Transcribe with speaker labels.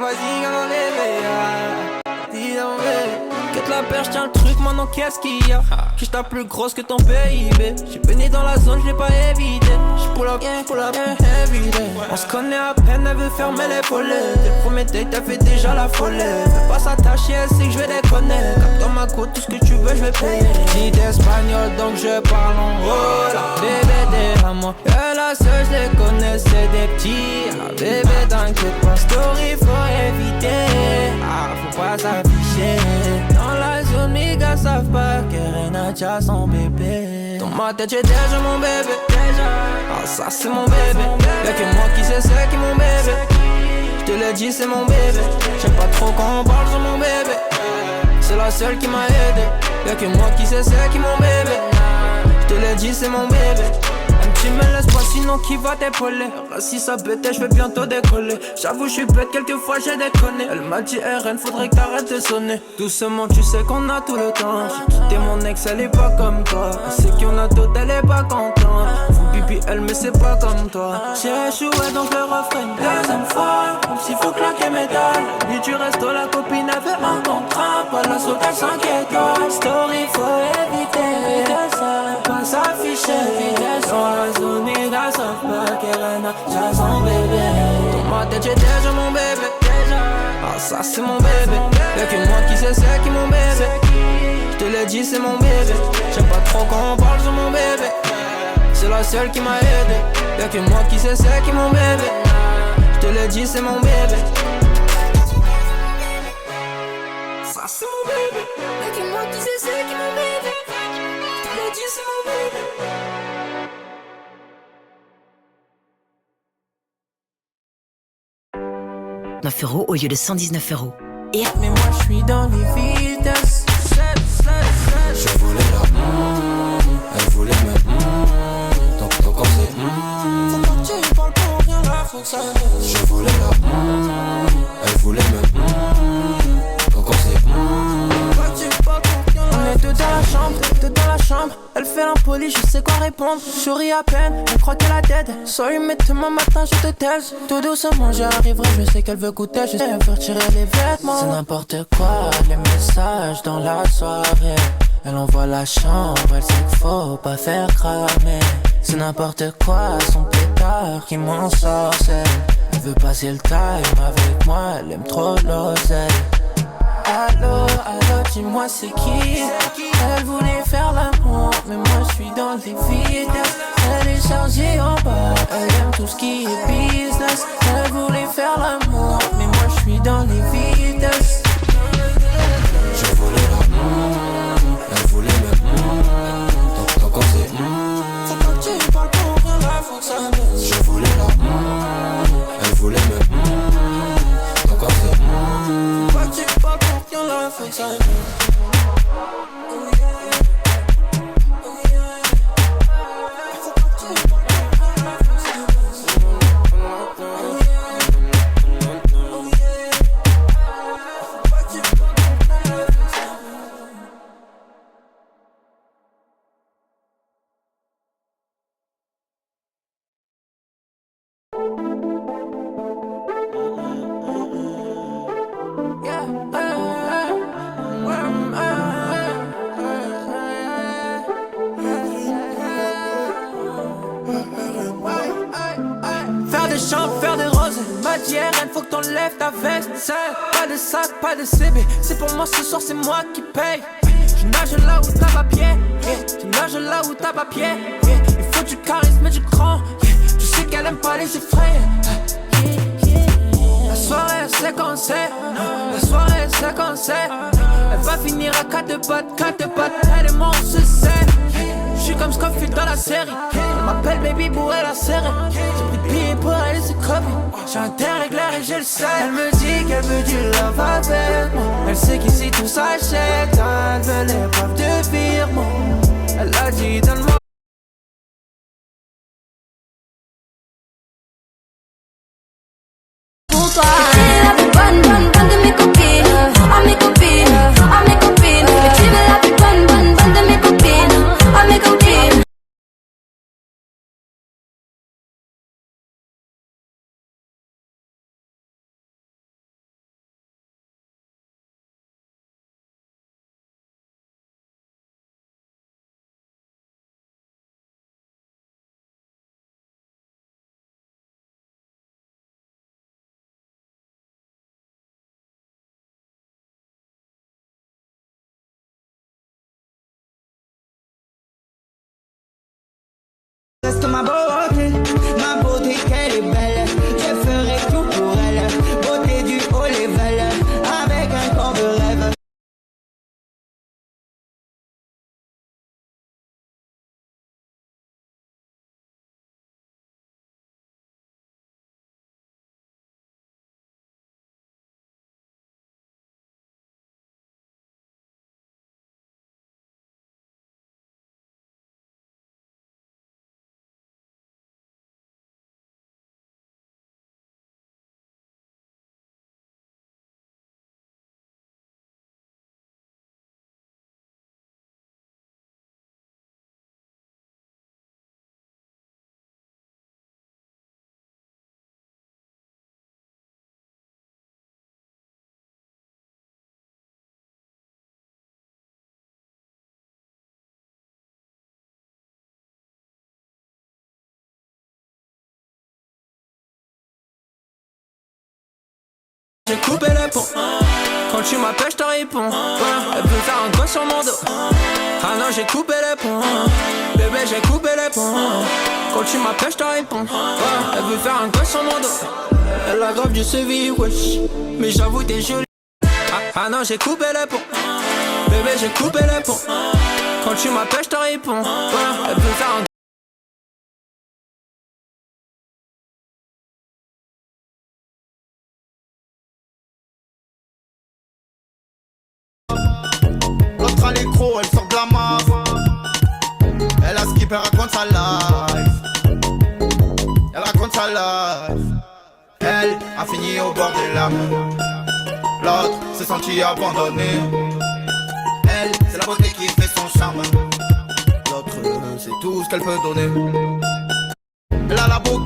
Speaker 1: vas-y, viens mon bébé, dis donc bébé. Quête la perche, tiens le truc, maintenant qu'est-ce qu'il y a? Quiche ta plus grosse que ton PIB. J'suis venu dans la zone, j'l'ai pas évité. J'pull up, everyday. On se connaît à peine, elle veut fermer les volets. Dès le premier date, elle fait déjà la folie. Veut pas s'attacher, elle sait que j'vais déconner. Comme dans ma côte, tout ce que tu veux, j'vais payer. Dis d'espagnol, donc je parle en hola. Bébé, t'es à moi. Et la seule, j'les connais, c'est des petits. Ah, bébé, t'inquiète pas, story, faut éviter. Ah, faut pas s'afficher. Dans la zone, mes gars savent pas qu'Erena a son bébé. Dans ma tête, j'ai déjà mon bébé. Ah, ça, c'est mon bébé. Y'a que moi qui sais c'est qui mon bébé. J'te l'ai dit, c'est mon bébé. J'aime pas trop quand on parle sur mon bébé. C'est la seule qui m'a aidé. Y'a que moi qui sais c'est qui mon bébé. J'te l'ai dit, c'est mon bébé. Tu me laisses pas sinon qui va t'épauler. Si ça bête, je vais bientôt décoller. J'avoue je suis bête, quelquefois j'ai déconné. Elle m'a dit RN, faudrait que t'arrêtes de sonner. Doucement tu sais qu'on a tout le temps. J'ai quitté mon ex, elle est pas comme toi. Elle sait qu'il y en a d'autres, elle est pas contente. Vous pipi elle mais c'est pas comme toi. J'ai échoué donc le refrain une deuxième fois. Comme s'il faut claquer mes dalles. Ni du resto la copine avait un contrat. Pas la sauter 5 étoiles. Story faut éviter pas s'afficher. Dans la zone, les gars savent pas qu'Erena a son bébé. Dans ma tête, j'ai déjà mon bébé. Ah, ça, c'est mon bébé. Y'a que moi qui sais c'est qui mon bébé. J'te l'ai dit, c'est mon bébé. J'aime pas trop quand on parle sur mon bébé. C'est la seule qui m'a aidé. Y'a que moi qui sais c'est qui mon bébé. J'te l'ai dit, c'est mon bébé. Ça, c'est mon bébé. Y'a que moi qui sais c'est qui mon bébé. J'te l'ai dit, c'est mon bébé.
Speaker 2: 9 € au lieu de 119 €. Et...
Speaker 1: Mais moi je suis dans les vitesses.
Speaker 3: Je voulais la elle voulait me donc on sait
Speaker 1: Faut pas que tu parles pour rien là, faut que ça reste.
Speaker 3: Je voulais la elle voulait me donc on sait
Speaker 1: Faut pas que tu parles pour rien là. On est deux dans la chambre, elle fait l'impoli, je sais quoi répondre. Je souris à peine, elle croit qu'elle a dead. Sorry mais demain matin je te taise. Tout doucement j'arriverai, je sais qu'elle veut goûter. Je sais faire tirer les vêtements. C'est n'importe quoi, les messages dans la soirée. Elle envoie la chambre, elle sait qu'il faut pas faire cramer. C'est n'importe quoi, son pétard qui m'en sorcelle. Elle veut passer le time avec moi, elle aime trop l'oseille. Allô, dis-moi c'est qui? Elle voulait faire l'amour, mais moi je suis dans les vitesses. Elle est chargée en bas, elle aime tout ce qui est business. Elle voulait faire l'amour, mais moi je suis dans les vitesses.
Speaker 3: Je voulais la elle voulait me donc on sait
Speaker 1: Faut pas que tu parles pour rien là, faut que ça reste.
Speaker 3: Je voulais la elle voulait me donc on sait
Speaker 1: Faut pas que tu parles pour rien là, faut que ça reste. Faire des champs, faire des roses. M'a dit RN, faut que t'enlèves ta veste. Pas de sac, pas de CB. C'est pour moi ce soir, c'est moi qui paye. Tu nages là où t'as pas pied. Tu nages là où t'as pas pied. Il faut du charisme et du cran. Tu sais qu'elle aime pas les effraits. La soirée elle sait quand c'est. La soirée elle sait quand c'est. Elle va finir à quatre pattes. Elle et moi on se sait. J'suis comme Scofield dans la série. Elle m'appelle baby pour elle a serré. J'ai pris de billets pour elle et c'est comme. J'ai un terre éclair et j'ai le sel. Elle me dit qu'elle veut du love avec moi. Elle sait qu'ici tout s'achète. Elle veut les preuves de virement. Elle a dit donne-moi
Speaker 4: pour toi. La plus bonne de mes copines. Oh mes copines. Tu es la plus bonne de mes copines. Oh mes copines.
Speaker 5: ma beauté qu'elle est belle. Je ferai tout pour elle, beauté du haut level, avec un corps de rêve.
Speaker 1: J'ai coupé les ponts. Quand tu m'appelles, je te réponds. Elle veut faire un gosse sur mon dos. Ah non, j'ai coupé les ponts. Bébé, j'ai coupé les ponts. Quand tu m'appelles, je te réponds. Elle veut faire un gosse sur mon dos. Elle a grave du sévi, wesh. Mais j'avoue, t'es jolie. Ah non, j'ai coupé les ponts. Bébé, j'ai coupé les ponts. Quand tu m'appelles, je te réponds. Elle veut faire un
Speaker 6: L'autre à l'écro, elle sort de la maf. Elle a skip, elle raconte sa life. Elle raconte sa life. Elle a fini au bord des lames. L'autre s'est senti abandonné. Elle, c'est la beauté qui fait son charme. L'autre, c'est tout ce qu'elle peut donner. Elle a la boucle.